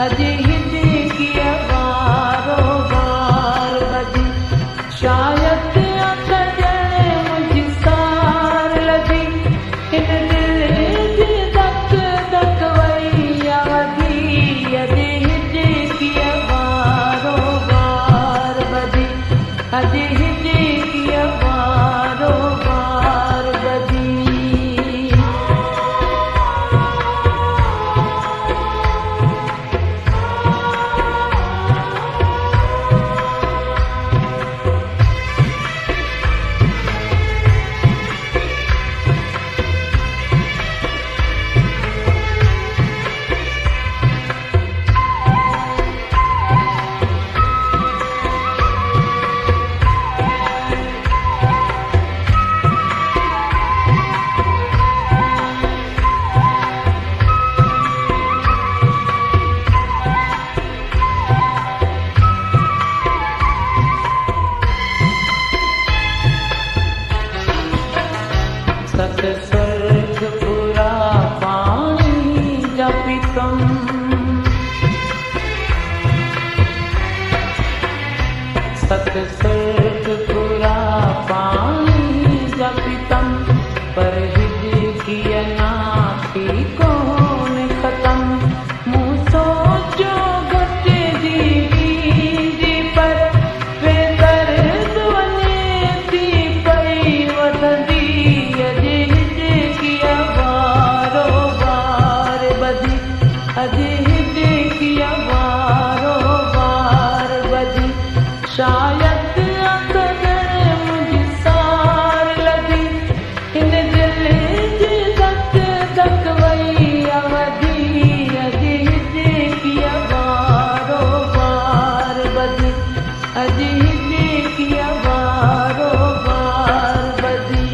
अॼु हिते कीअं बारो बार बजी शायदि अख ॼण मुंहिंजी सार लॻी हिन दिल जी धक धक वई आ वधी अॼु हिते कीअं बारो बार बजी अॼु हिते कीअं बारो बार बजी सत्संग पूरा पाणी जपितम सत्संग पूरा पाणी जपितम पर हिज किया नाथी कोन खत्म मूं सोचो घट जी पर बेदर्द वञे थी पई वधंदी अॼु हिते कीअं बारो बार बजी शायदि अख ॼण मुंहिंजी सार लॻी हिन दिल जी धक धक वई आ वधी अॼु हिते कीअं बारो बार बजी अॼु हिते कीअं बारो बार बजी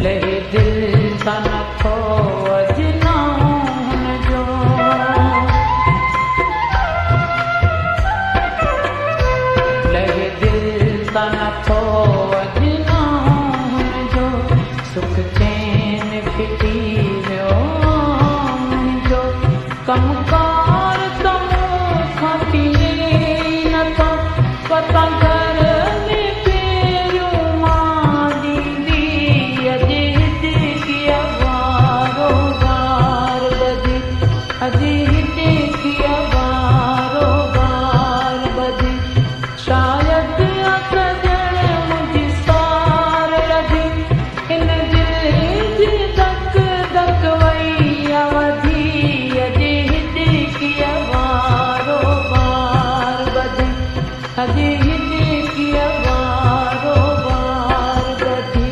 लहे दिल सां नथो अजना हुनजो लहे दिल सां नथो अजना हुनजो सुख चैन फिटी वियो मुंहिंजो कमकार त मूंखां थिए नथो पता घर में पहिरियों मां ॾींदी अॼु हिते कीअं बारो बार बजी अॼु हिते कीअं बारो बार बजी शायदि अख ॼण मुंहिंजी सार लॻी हिन दिल जी धक धक वई आ वधी अॼु हिते कीअं बारो बार बजी अॼु हिते कीअं बारो बार बजी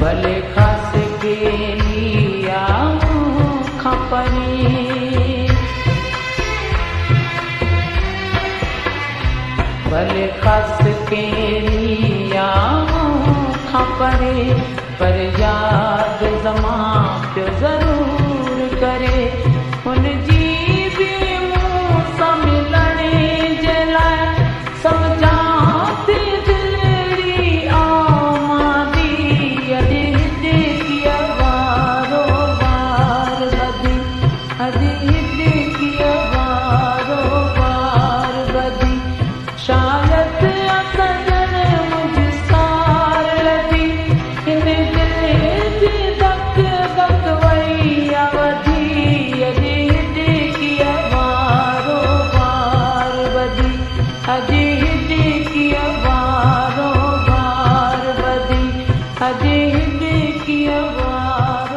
भले खास के लिया मूंखां परे भले खास के लिया मूंखां परे पर याद ज़मां पियो ज़रूर करे हुनजी बि मूं सां मिलण जे लाइ समझां थी दिलड़ी आमादी अॼु हिते कीअं मेहंदी की आवाज़